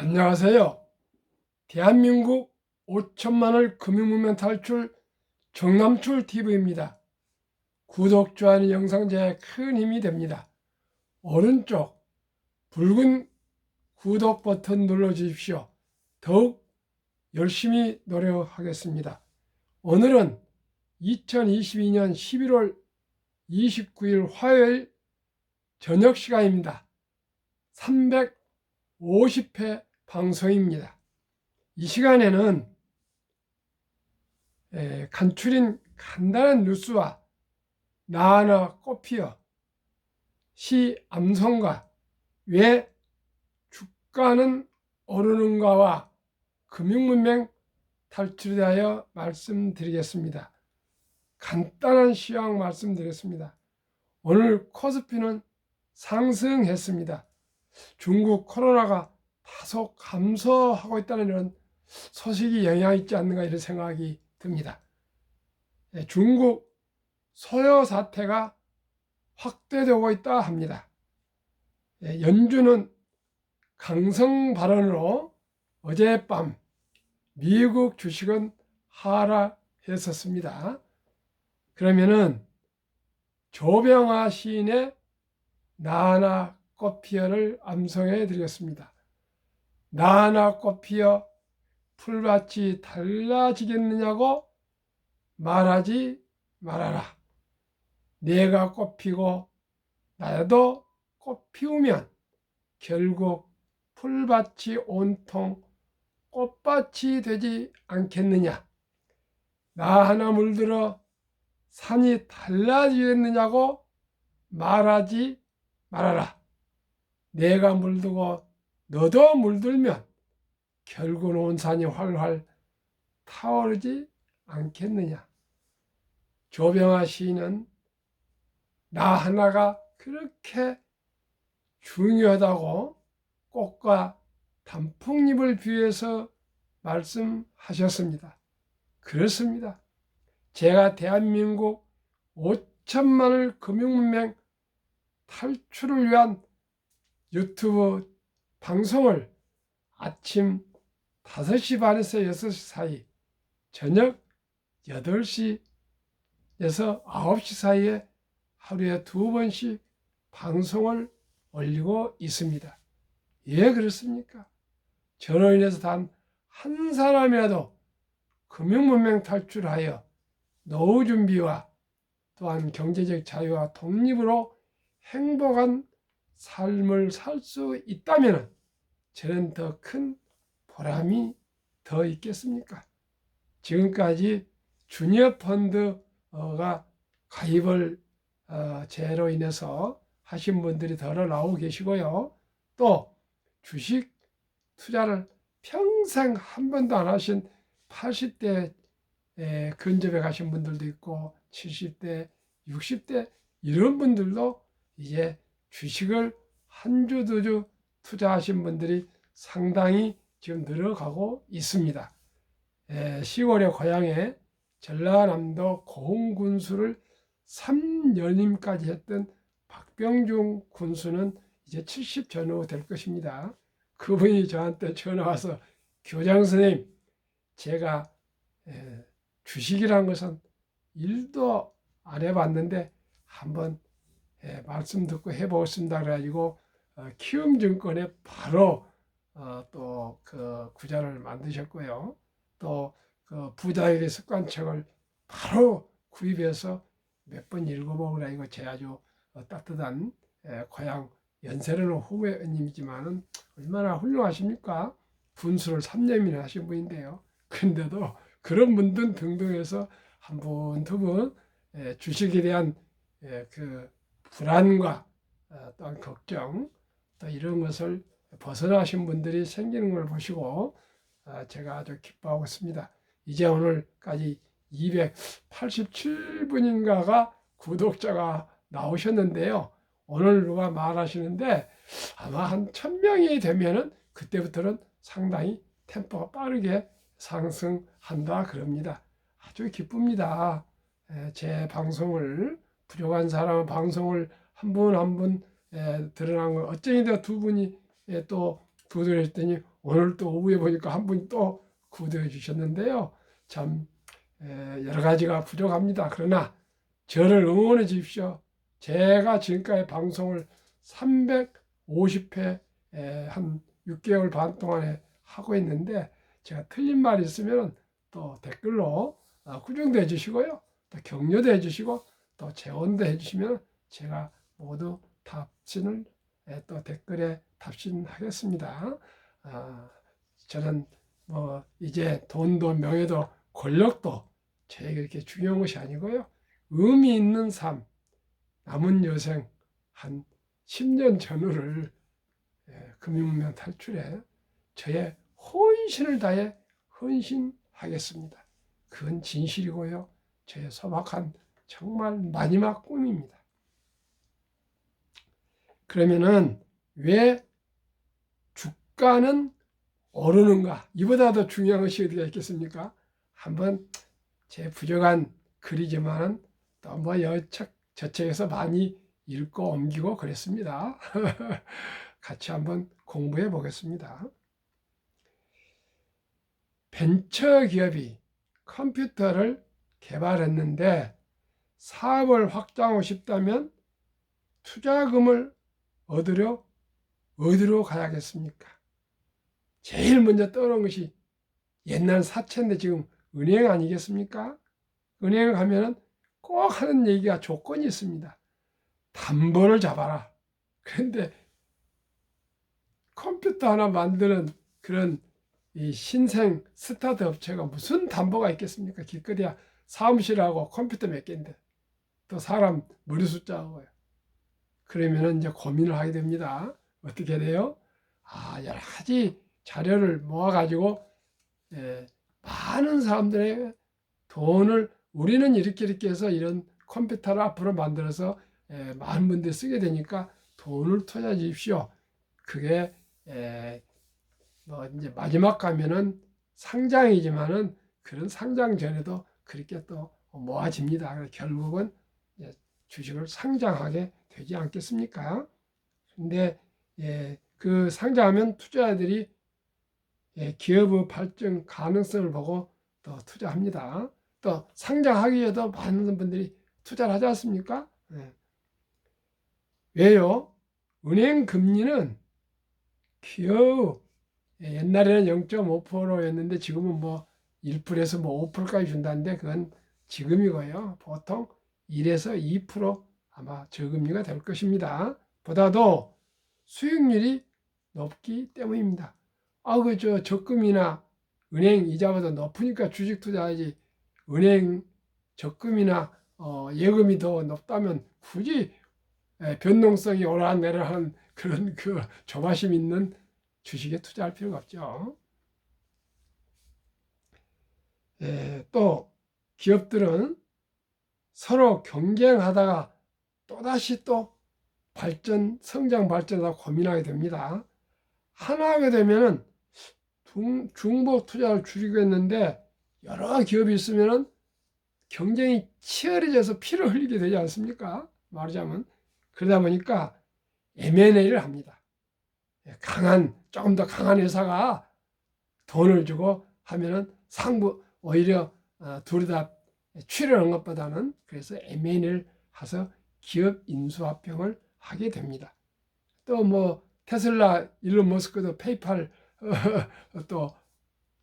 안녕하세요. 대한민국 5천만을 금융문명 탈출 정남출 TV입니다. 구독, 좋아요 영상 제에 큰 힘이 됩니다. 오른쪽 붉은 구독 버튼 눌러주십시오. 더욱 열심히 노력하겠습니다. 오늘은 2022년 11월 29일 화요일 저녁 시간입니다. 350회 방송입니다. 이 시간에는 간추린 간단한 뉴스와 나하나 꽃피어 시 암송가 왜 주가는 오르는가와 금융문명 탈출에 대하여 말씀드리겠습니다. 간단한 시황 말씀드리겠습니다. 오늘 코스피는 상승했습니다. 중국 코로나가 다소 감소하고 있다는 이런 소식이 영향이 있지 않는가 이런 생각이 듭니다. 중국 소요 사태가 확대되고 있다 합니다. 연준은 강성 발언으로 어젯밤 미국 주식은 하락했었습니다. 그러면은 조병아 시인의 나하나 꽃피어를 암송해 드리겠습니다. 나하나 꽃피어 풀밭이 달라지겠느냐고 말하지 말아라. 내가 꽃 피고 나도 꽃 피우면 결국 풀밭이 온통 꽃밭이 되지 않겠느냐. 나 하나 물들어 산이 달라지겠느냐고 말하지 말아라. 내가 물들고 너도 물들면 결국 온 산이 활활 타오르지 않겠느냐. 조병아 시인은 나 하나가 그렇게 중요하다고 꽃과 단풍잎을 비유해서 말씀하셨습니다. 그렇습니다. 제가 대한민국 5천만을 금융문명 탈출을 위한 유튜브 방송을 아침 5시 반에서 6시 사이, 저녁 8시에서 9시 사이에 하루에 2번씩 방송을 올리고 있습니다. 왜 그렇습니까? 저로 인해서 단 한 사람이라도 금융문명 탈출하여 노후 준비와 또한 경제적 자유와 독립으로 행복한 삶을 살 수 있다면 저는 더 큰 보람이 더 있겠습니까? 지금까지 주니어 펀드가 가입을 제로 인해서 하신 분들이 덜어 나오고 계시고요. 또 주식 투자를 평생 한 번도 안 하신 80대 근접해 가신 분들도 있고 70대, 60대 이런 분들도 이제 주식을 한 주, 두 주 투자하신 분들이 상당히 지금 늘어가고 있습니다. 10월에 고향에 전라남도 고흥군수를 3년임까지 했던 박병중 군수는 이제 70 전후 될 것입니다. 그분이 저한테 전화 와서 교장 선생님, 제가 주식이란 것은 일도 안 해봤는데 한번 말씀 듣고 해보겠습니다. 그래가지고 키움증권에 바로 또 그 구자를 만드셨고요. 또 그 부자의 습관책을 바로 구입해서 몇 번 읽어보고 이거 제 아주 따뜻한 고향 연세로는 후배님이지만은 얼마나 훌륭하십니까? 군수를 3년이나 하신 분인데요. 근데도 그런 분들 등등해서 한 분, 두 분 주식에 대한 그 불안과 또한 걱정 또 이런 것을 벗어나신 분들이 생기는 걸 보시고 제가 아주 기뻐하고 있습니다. 이제 오늘까지 287분인가가 구독자가 나오셨는데요. 오늘 누가 말하시는데 아마 한 1000명이 되면은 그때부터는 상당히 템포가 빠르게 상승한다 그럽니다. 아주 기쁩니다. 제 방송을 부족한 사람은 방송을 한 분 한 분 드러난 걸 어쩌니까 두 분이 또 구독해 주셨더니 오늘 또 오후에 보니까 한 분이 또 구독해 주셨는데요. 참 여러 가지가 부족합니다. 그러나 저를 응원해 주십시오. 제가 지금까지 방송을 350회 한 6개월 반 동안에 하고 있는데 제가 틀린 말이 있으면 또 댓글로 후정도 해주시고요. 또 격려도 해주시고 또 재원도 해주시면 제가 모두 답신을 또 댓글에 답신하겠습니다. 저는 뭐 이제 돈도 명예도 권력도 저에게 그렇게 중요한 것이 아니고요. 의미 있는 삶, 남은 여생 한 10년 전후를 금융면 탈출해 저의 혼신을 다해 헌신하겠습니다. 그건 진실이고요. 저의 소박한 정말 마지막 꿈입니다. 그러면은 왜 주가는 오르는가? 이보다 더 중요한 것이 어디가 있겠습니까? 한번 제 부족한 글이지만은 또 뭐 저책에서 많이 읽고 옮기고 그랬습니다. 같이 한번 공부해 보겠습니다. 벤처기업이 컴퓨터를 개발했는데 사업을 확장하고 싶다면 투자금을 얻으러 어디로 가야겠습니까? 제일 먼저 떠오르는 것이 옛날 사채인데 지금 은행 아니겠습니까? 은행에 가면은 꼭 하는 얘기가 조건이 있습니다. 담보를 잡아라. 그런데 컴퓨터 하나 만드는 그런 이 신생 스타트 업체가 무슨 담보가 있겠습니까? 길거리야 사무실하고 컴퓨터 몇 개인데 또 사람 머리 숫자하고요. 그러면은 이제 고민을 하게 됩니다. 어떻게 돼요? 여러 가지 자료를 모아가지고 많은 사람들의 돈을 우리는 이렇게 해서 이런 컴퓨터를 앞으로 만들어서 많은 분들이 쓰게 되니까 돈을 투자해 주십시오. 그게 뭐 이제 마지막 가면은 상장이지만은 그런 상장 전에도 그렇게 또 모아집니다. 결국은 주식을 상장하게 되지 않겠습니까? 근데 그 상장하면 투자자들이 기업의 발전 가능성을 보고 또 투자합니다. 또 상장하기 위해도 많은 분들이 투자를 하지 않습니까? 왜요? 은행 금리는 기업 옛날에는 0.5%였는데 지금은 뭐 1%에서 뭐 5%까지 준다는데 그건 지금이고요. 보통 1에서 2% 아마 저금리가 될 것입니다. 보다도 수익률이 높기 때문입니다. 저 적금이나 은행 이자보다 높으니까 주식 투자하지 은행 적금이나 예금이 더 높다면 굳이 변동성이 오르락내리락하는 그런 그 조바심 있는 주식에 투자할 필요가 없죠. 또 기업들은 서로 경쟁하다가 또다시 또 성장 발전하다 고민하게 됩니다. 하나 하게 되면은 중복 투자를 줄이겠는데 여러 기업이 있으면은 경쟁이 치열해져서 피를 흘리게 되지 않습니까? 말하자면 그러다 보니까 M&A를 합니다. 조금 더 강한 회사가 돈을 주고 하면은 오히려 둘이 다 출연하는 것보다는 그래서 M&A를 해서 기업 인수합병을 하게 됩니다. 또 뭐 테슬라 일론 머스크도 페이팔 또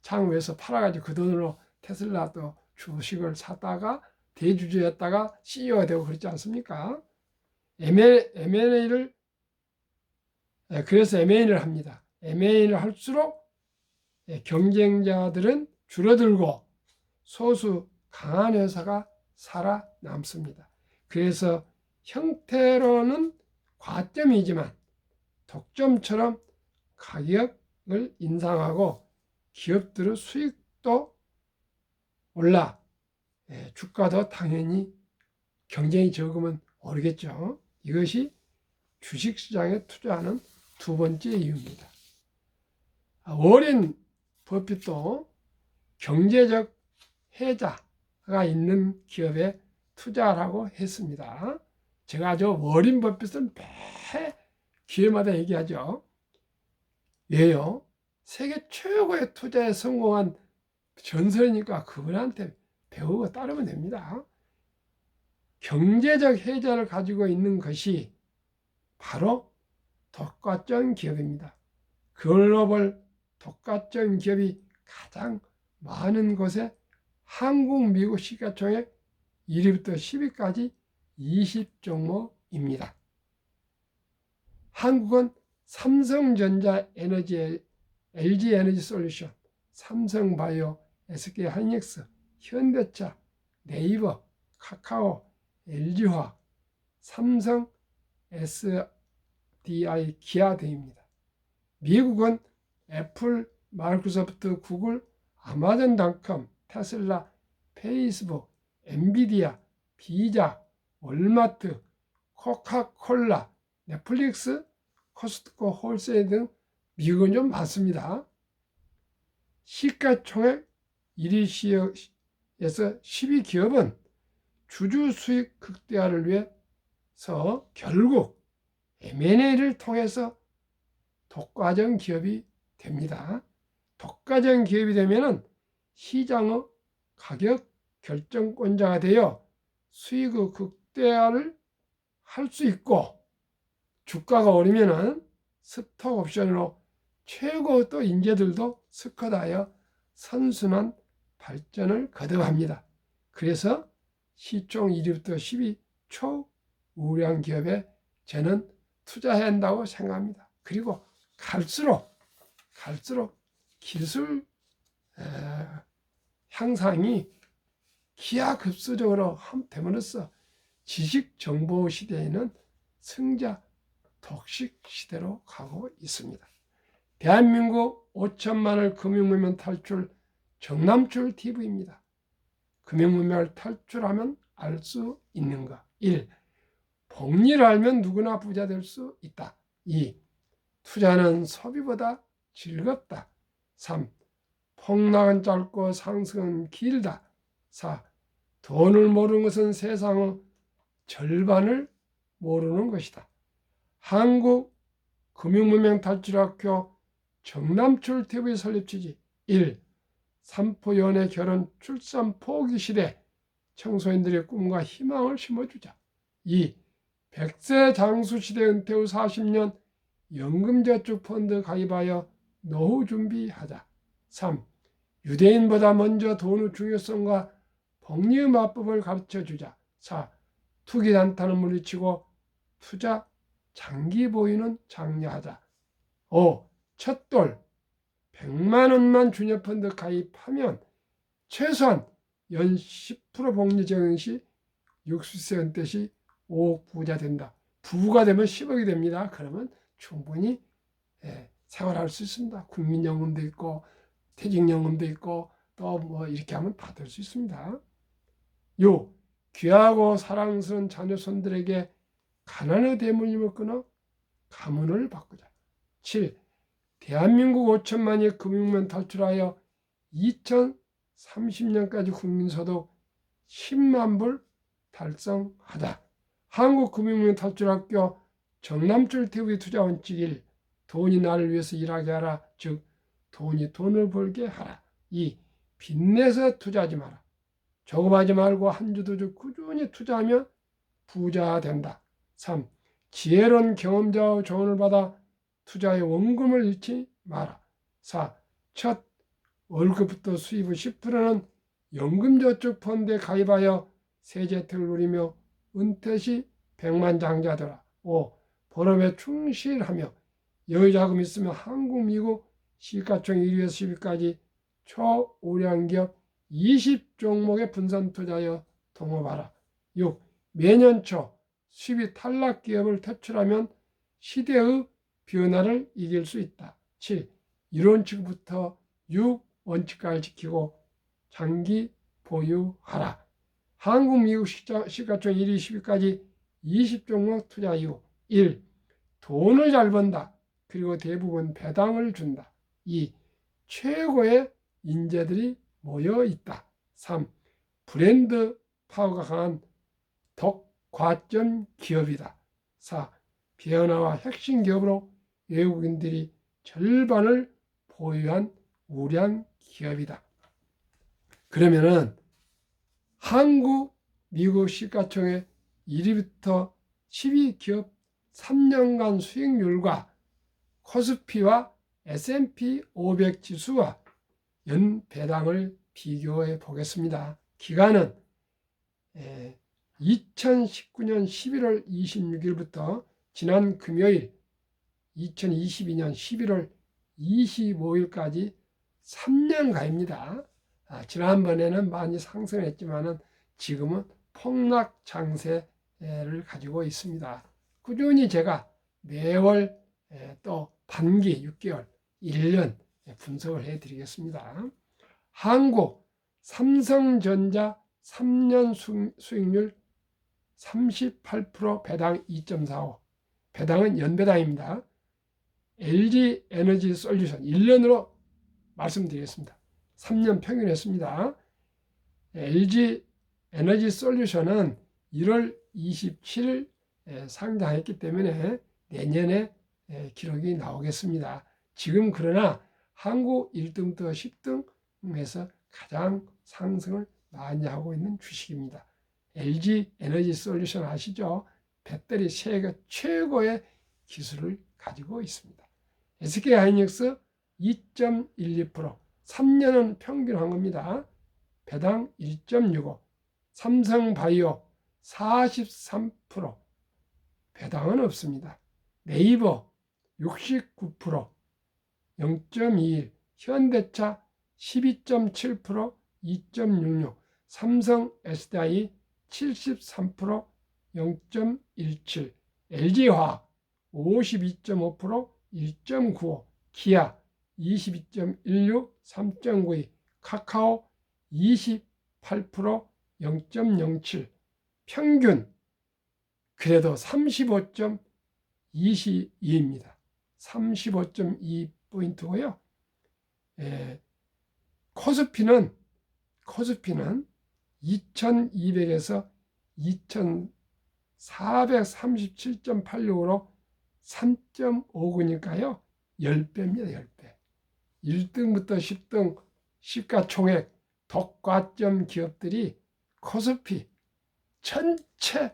창업해서 팔아가지고 그 돈으로 테슬라 또 주식을 사다가 대주주였다가 CEO가 되고 그렇지 않습니까? M&A를 그래서 M&A를 합니다. M&A를 할수록 경쟁자들은 줄어들고 소수 강한 회사가 살아남습니다. 그래서 형태로는 과점이지만 독점처럼 가격을 인상하고 기업들의 수익도 올라 주가도 당연히 경쟁이 적으면 오르겠죠. 이것이 주식시장에 투자하는 두 번째 이유입니다. 워렌 버핏도 경제적 혜자가 있는 기업에 투자하라고 했습니다. 제가 워렌 버핏은 매 기회마다 얘기하죠. 왜요? 세계 최고의 투자에 성공한 전설이니까 그분한테 배우고 따르면 됩니다. 경제적 혜자를 가지고 있는 것이 바로 독과점 기업입니다. 글로벌 독과점 기업이 가장 많은 곳에 한국, 미국 시가총액 1위부터 10위까지 20종목입니다. 한국은 삼성전자 에너지, LG 에너지 솔루션, 삼성바이오, SK하이닉스, 현대차, 네이버, 카카오, LG화, 삼성, SDI, 기아 등입니다. 미국은 애플, 마이크로소프트, 구글, 아마존닷컴, 테슬라, 페이스북, 엔비디아, 비자, 월마트, 코카콜라, 넷플릭스, 코스트코, 홀세일 등 미국은 좀 많습니다. 시가총액 1위 시에서 10위 기업은 주주 수익 극대화를 위해서 결국 M&A를 통해서 독과점 기업이 됩니다. 독과점 기업이 되면은 시장의 가격 결정권자가 되어 수익의 극대화를 할 수 있고, 주가가 오르면은 스톡 옵션으로 최고 또 인재들도 스컷하여 선순환 발전을 거듭합니다. 그래서 시총 1위부터 10위 초우량 기업에 저는 투자해야 한다고 생각합니다. 그리고 갈수록 기술 향상이 기하급수적으로 됨으로써 지식 정보 시대에는 승자 독식 시대로 가고 있습니다. 대한민국 5천만을 금융문명 탈출 정남출 TV입니다. 금융문명을 탈출하면 알 수 있는가? 1. 복리를 알면 누구나 부자 될 수 있다. 2. 투자는 소비보다 즐겁다. 3. 폭락은 짧고 상승은 길다. 4. 돈을 모르는 것은 세상의 절반을 모르는 것이다. 한국 금융문명 탈출학교 정남출 TV 설립 취지. 1. 산포 연애 결혼 출산 포기 시대 청소년들의 꿈과 희망을 심어주자. 2. 100세 장수 시대 은퇴 후 40년 연금저축펀드 가입하여 노후 준비하자. 3. 유대인보다 먼저 돈의 중요성과 복리의 마법을 가르쳐주자. 4. 투기 단타는 물리치고 투자 장기 보유는 장려하자. 5. 첫돌 100만 원만 주녀펀드 가입하면 최소한 연 10% 복리 적용 시 60세 은퇴 시 5억 부자 된다. 부부가 되면 10억이 됩니다. 그러면 충분히 생활할 수 있습니다. 국민연금도 있고 퇴직연금도 있고 또 뭐 이렇게 하면 받을 수 있습니다. 6. 귀하고 사랑스러운 자녀손들에게 가난의 대물림을 끊어 가문을 바꾸자. 7. 대한민국 5천만이 금융문 탈출하여 2030년까지 국민소득 10만 불 달성하자. 한국금융문 탈출학교 정남출 TV 투자 원칙 1. 돈이 나를 위해서 일하게 하라. 즉 돈이 돈을 벌게 하라. 2. 빚내서 투자하지 마라. 조급하지 말고 한 주 두 주 꾸준히 투자하면 부자 된다. 3. 지혜로운 경험자의 조언을 받아 투자의 원금을 잃지 마라. 4. 첫 월급부터 수입의 10%는 연금저축펀드에 가입하여 세제 혜택을 누리며 은퇴 시 백만장자되라. 5. 본업에 충실하며 여유자금 있으면 한국, 미국 시가총 1위에서 10위까지 초우량기업 20종목에 분산 투자하여 동업하라. 6. 매년 초 10위 탈락 기업을 퇴출하면 시대의 변화를 이길 수 있다. 7. 1원칙부터 6원칙까지 지키고 장기 보유하라. 한국, 미국 시가총 1위 10위까지 20종목 투자 이후. 1. 돈을 잘 번다. 그리고 대부분 배당을 준다. 2. 최고의 인재들이 모여 있다. 3. 브랜드 파워가 강한 독과점 기업이다. 4. 변화와 핵심 기업으로 외국인들이 절반을 보유한 우량 기업이다. 그러면은 한국, 미국 시가총액 1위부터 10위 기업 3년간 수익률과 코스피와 S&P 500 지수와 연배당을 비교해 보겠습니다. 기간은 2019년 11월 26일부터 지난 금요일 2022년 11월 25일까지 3년가입니다. 지난번에는 많이 상승했지만 지금은 폭락 장세를 가지고 있습니다. 꾸준히 제가 매월 또 반기 6개월, 1년 분석을 해드리겠습니다. 한국 삼성전자 3년 수익률 38%, 배당 2.45, 배당은 연배당입니다. LG 에너지 솔루션 1년으로 말씀드리겠습니다. 3년 평균했습니다. LG 에너지 솔루션은 1월 27일 상장했기 때문에 내년에 기록이 나오겠습니다. 지금 그러나 한국 1등부터 10등에서 가장 상승을 많이 하고 있는 주식입니다. LG 에너지 솔루션 아시죠? 배터리 세계 최고의 기술을 가지고 있습니다. SK하이닉스 2.12%, 3년은 평균한 겁니다. 배당 1.65, 삼성바이오 43%, 배당은 없습니다. 네이버 69%, 0.21, 현대차 12.7%, 2.66, 삼성 SDI 73%, 0.17, LG화학 52.5%, 1.95, 기아 22.16, 3.92, 카카오 28%, 0.07, 평균 그래도 35.22입니다. 35.2포인트고요. 코스피는 2200에서 2437.86으로 3.59니까요. 10배입니다. 10배. 1등부터 10등 시가총액 독과점 기업들이 코스피 전체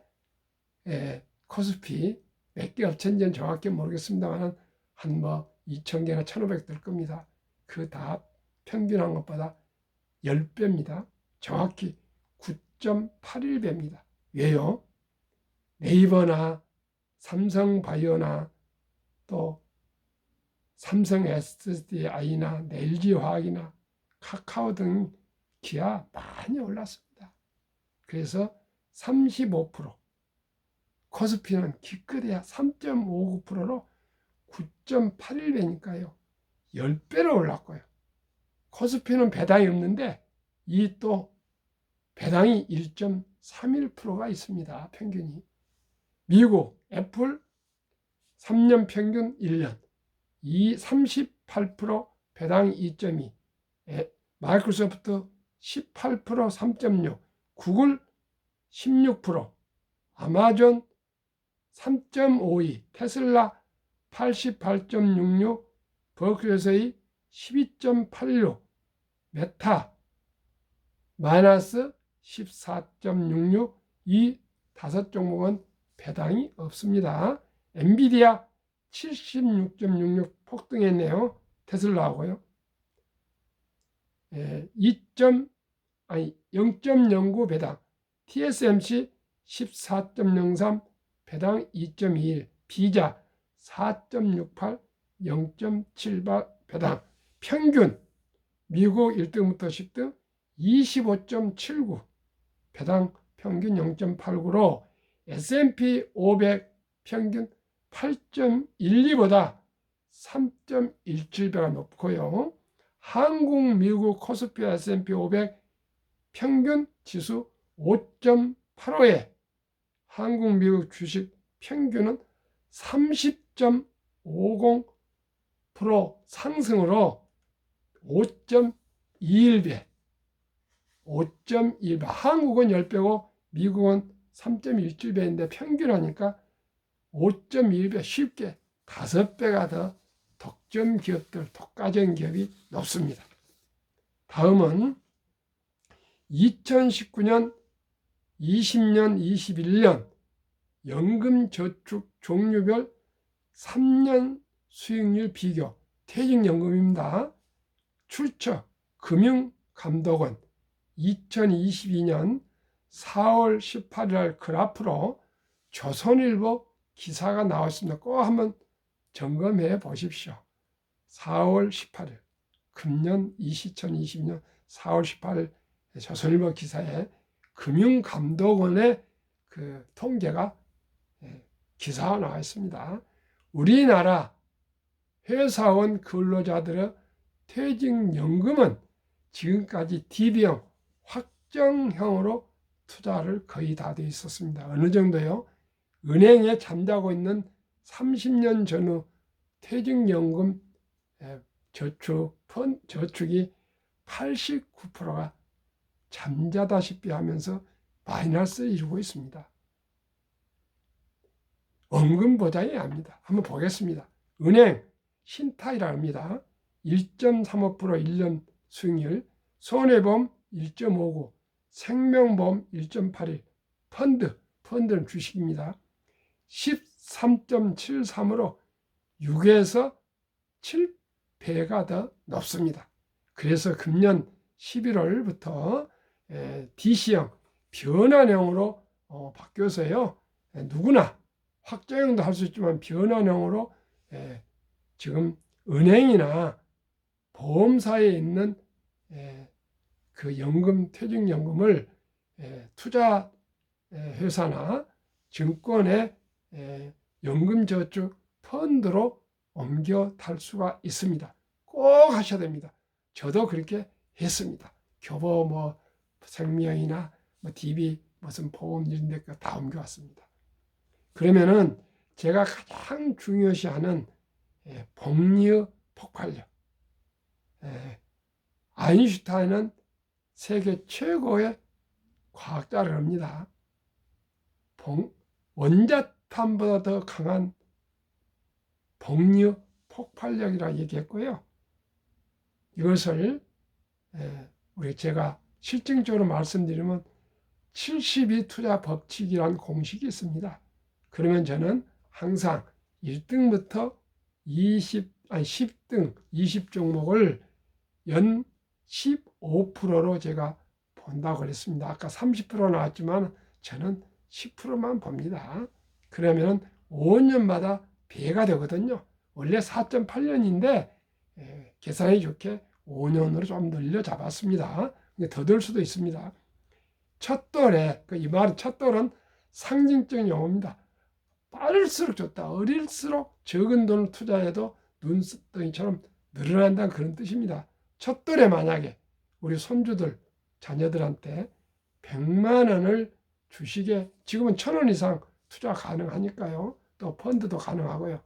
코스피 몇 개 업체인지는 정확히 모르겠습니다만 한 2,000개나 1,500 될 겁니다. 그 다 평균한 것보다 10배입니다. 정확히 9.81배입니다. 왜요? 네이버나 삼성바이오나 또 삼성 SDI나 LG화학이나 카카오 등 기아 많이 올랐습니다. 그래서 35%, 코스피는 기껏해야 3.59%로 9.81배니까요. 10배로 올랐고요. 코스피는 배당이 없는데 이 또 배당이 1.31%가 있습니다. 평균이. 미국 애플 3년 평균 1년 38%, 배당 2.2, 마이크로소프트 18%, 3.6, 구글 16%, 아마존 3.52, 테슬라 88.66, 버클리의 12.86, 메타 마이너스 14.66, 이 5종목은 배당이 없습니다. 엔비디아 76.66 폭등했네요. 테슬라하고요. 0.09 배당, TSMC 14.03, 배당 2.21, 비자 4.68, 0.78 배당, 평균 미국 1등부터 10등 25.79, 배당 평균 0.89로 S&P 500 평균 8.12보다 3.17배가 높고요. 한국, 미국 코스피 S&P 500 평균 지수 5.85에 한국, 미국 주식 평균은 30.50% 상승으로 5.21배, 5.1배. 한국은 10배고 미국은 3.17배인데 평균하니까 5.1배, 쉽게 5배가 더 독점 기업들, 독과점 기업이 높습니다. 다음은 2019년, 20년, 21년 연금저축 종류별 3년 수익률 비교, 퇴직연금입니다. 출처 금융감독원 2022년 4월 18일 그래프로 조선일보 기사가 나왔습니다. 꼭 한번 점검해 보십시오. 4월 18일 금년 2020년 4월 18일 조선일보 기사에 금융감독원의 그 통계가 기사가 나와 있습니다. 우리나라 회사원 근로자들의 퇴직연금은 지금까지 DB형, 확정형으로 투자를 거의 다 되어 있었습니다. 어느 정도요? 은행에 잠자고 있는 30년 전후 퇴직연금 저축이 89%가 잠자다시피 하면서 마이너스를 이루고 있습니다. 원금 보장이 합니다. 한번 보겠습니다. 은행 신타이라 합니다. 1.35% 1년 수익률, 손해보험 1.59, 생명보험 1.81, 펀드는 주식입니다. 13.73으로 6에서 7배가 더 높습니다. 그래서 금년 11월부터 DC형 변환형으로 바뀌어서요. 누구나 확정형도 할 수 있지만 변환형으로 지금 은행이나 보험사에 있는 그 연금, 퇴직연금을 투자 회사나 증권의 연금저축 펀드로 옮겨 탈 수가 있습니다. 꼭 하셔야 됩니다. 저도 그렇게 했습니다. 교보 뭐 생명이나 뭐 DB 무슨 보험 이런 데 다 옮겨왔습니다. 그러면은 제가 가장 중요시하는 복리의 폭발력. 아인슈타인은 세계 최고의 과학자를 합니다. 원자탄보다 더 강한 복리의 폭발력이라고 얘기했고요. 이것을 제가 실증적으로 말씀드리면 72 투자 법칙이라는 공식이 있습니다. 그러면 저는 항상 1등부터 10등, 20종목을 연 15%로 제가 본다고 그랬습니다. 아까 30% 나왔지만 저는 10%만 봅니다. 그러면 5년마다 배가 되거든요. 원래 4.8년인데 계산이 좋게 5년으로 좀 늘려 잡았습니다. 더 들 수도 있습니다. 첫돌에, 이 말은 첫돌은 상징적인 용어입니다. 빠를수록 좋다. 어릴수록 적은 돈을 투자해도 눈덩이처럼 늘어난다는 그런 뜻입니다. 첫돌에 만약에 우리 손주들, 자녀들한테 100만 원을 주식에 지금은 1,000원 이상 투자 가능하니까요. 또 펀드도 가능하고요.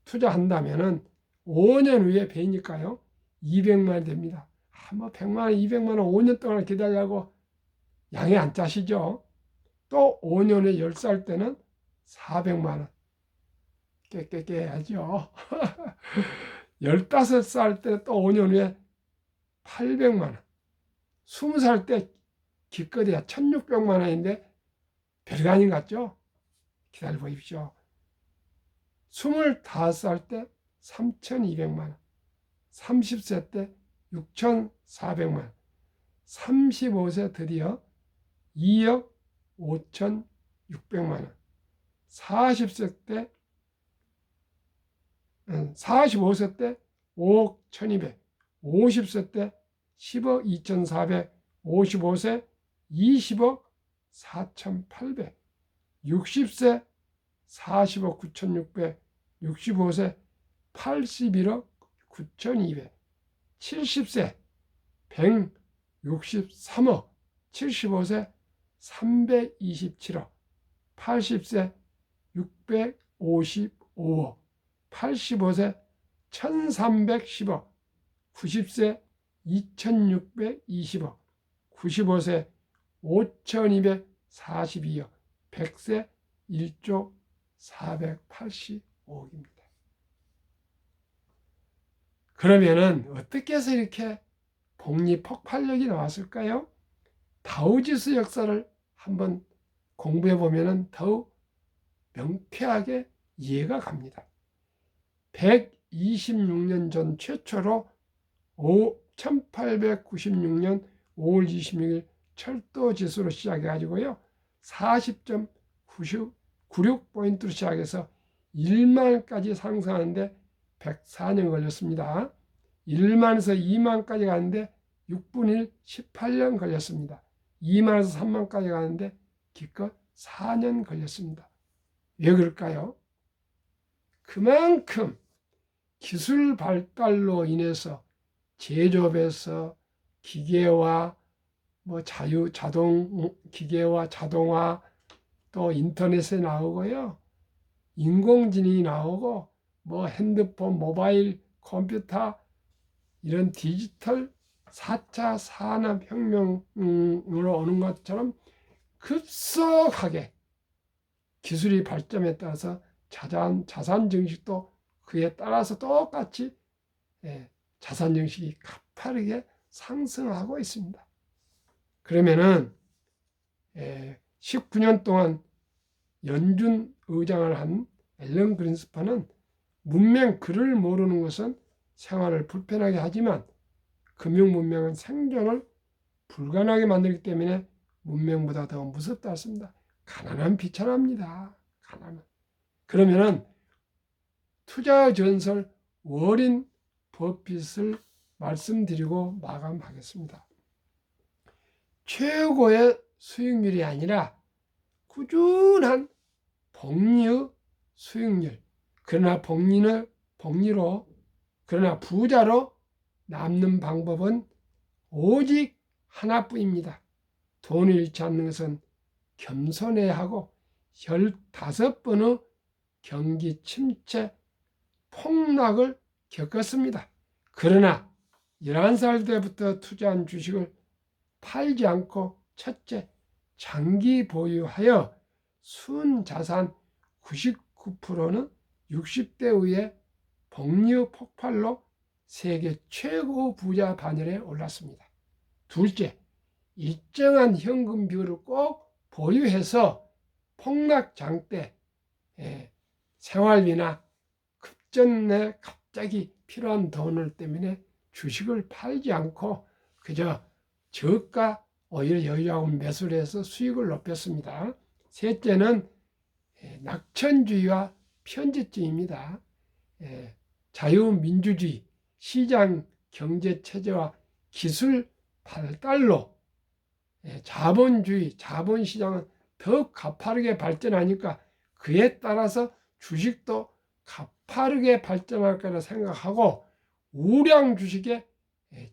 투자한다면은 5년 후에 배니까요. 200만 원 됩니다. 뭐 100만 원, 200만 원 5년 동안 기다리려고 양이 안 짜시죠. 또 5년 후에 10살 때는 400만 원. 깨깨깨 해야죠. 15살 때 또 5년 후에 800만 원. 20살 때 기껏해야 1600만 원인데 별거 아닌 것 같죠? 기다려 보십시오. 25살 때 3200만 원. 30세 때 6400만 원. 35세 드디어 2억 5600만 원. 40세 때 45세 때 5억 1200, 50세 때 10억 2400, 55세 20억 4800, 60세 40억 9600, 65세 81억 9200, 70세 163억, 75세 327억, 80세 655억, 85세 1310억, 90세 2620억, 95세 5242억, 100세 1조 485억입니다. 그러면은 어떻게 해서 이렇게 복리 폭발력이 나왔을까요? 다우지수 역사를 한번 공부해 보면은 더욱 명쾌하게 이해가 갑니다. 126년 전 최초로 1896년 5월 26일 철도 지수로 시작해 가지고요. 40.96포인트로 시작해서 1만까지 상승하는데 104년 걸렸습니다. 1만에서 2만까지 가는데 6분 1, 18년 걸렸습니다. 2만에서 3만까지 가는데 기껏 4년 걸렸습니다. 왜 그럴까요? 그만큼 기술 발달로 인해서 제조업에서 기계와 자동 기계와 자동화 또 인터넷에 나오고요. 인공지능이 나오고 핸드폰, 모바일, 컴퓨터 이런 디지털 4차 산업혁명으로 오는 것처럼 급속하게 기술이 발전에 따라서 자산 증식도 그에 따라서 똑같이 자산 증식이 가파르게 상승하고 있습니다. 그러면은 19년 동안 연준 의장을 한 앨런 그린스판은 문명 글을 모르는 것은 생활을 불편하게 하지만 금융 문명은 생존을 불가능하게 만들기 때문에 문명보다 더 무섭다 했습니다. 가난은 비천합니다. 가난은. 그러면은 투자 전설 워린 버핏을 말씀드리고 마감하겠습니다. 최고의 수익률이 아니라 꾸준한 복리의 수익률. 그러나 그러나 부자로 남는 방법은 오직 하나뿐입니다. 돈을 잃지 않는 것은 겸손해야 하고 15번의 경기 침체 폭락을 겪었습니다. 그러나 11살 때부터 투자한 주식을 팔지 않고 첫째, 장기 보유하여 순자산 99%는 60대 후에 복리 폭발로 세계 최고 부자 반열에 올랐습니다. 둘째, 일정한 현금 비율을 꼭 보유해서 폭락장 때 생활비나 급전에 갑자기 필요한 돈을 때문에 주식을 팔지 않고 그저 저가 오히려 여유자금 매수를 해서 수익을 높였습니다. 셋째는 낙천주의와 편집주의입니다. 자유민주주의, 시장 경제체제와 기술 발달로 자본주의, 자본시장은 더 가파르게 발전하니까 그에 따라서 주식도 가파르게 발전할 거라 생각하고 우량 주식에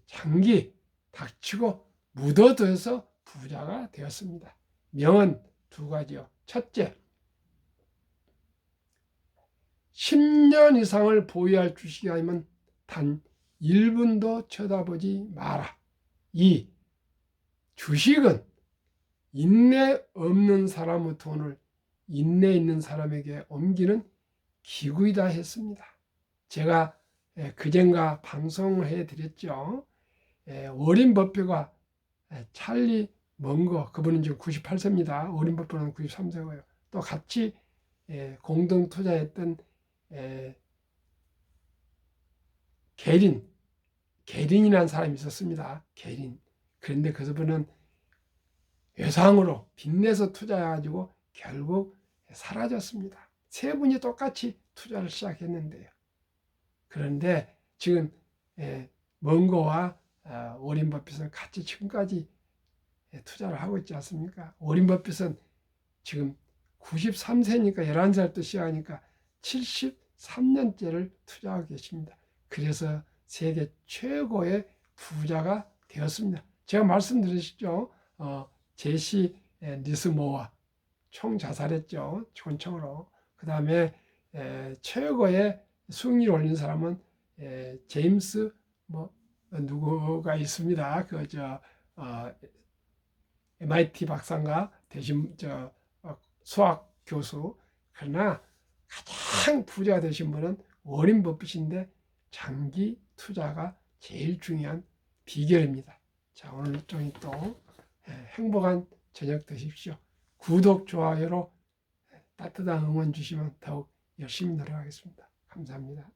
장기 닥치고 묻어둬서 부자가 되었습니다. 명언 두 가지요. 첫째, 10년 이상을 보유할 주식이 아니면 단 1분도 쳐다보지 마라. 2. 주식은 인내 없는 사람의 돈을 인내 있는 사람에게 옮기는 기구이다 했습니다. 제가 그젠가 방송을 해드렸죠. 워린 버핏과 찰리 먼거, 그분은 지금 98세입니다. 워린 버핏은 93세고요. 또 같이 공동 투자했던 게린이라는 사람이 있었습니다. 게린. 그런데 그분은 외상으로 빚내서 투자해가지고 결국 사라졌습니다. 세 분이 똑같이 투자를 시작했는데요. 그런데 지금 먼거와 워린 버핏은 같이 지금까지 투자를 하고 있지 않습니까? 워린 버핏은 지금 93세니까 11살 때 시작하니까 73년째를 투자하고 계십니다. 그래서 세계 최고의 부자가 되었습니다. 제가 말씀드렸죠. 제시 리스모어 총 자살했죠. 권총으로. 그 다음에 최고의 수익률 올린 사람은 제임스 누구가 있습니다. MIT 박사인가 대신 수학 교수. 그러나 가장 부자가 되신 분은 워린 버핏인데 장기 투자가 제일 중요한 비결입니다. 자, 오늘 일종이 또 행복한 저녁 되십시오. 구독, 좋아요로 따뜻한 응원 주시면 더욱 열심히 노력하겠습니다. 감사합니다.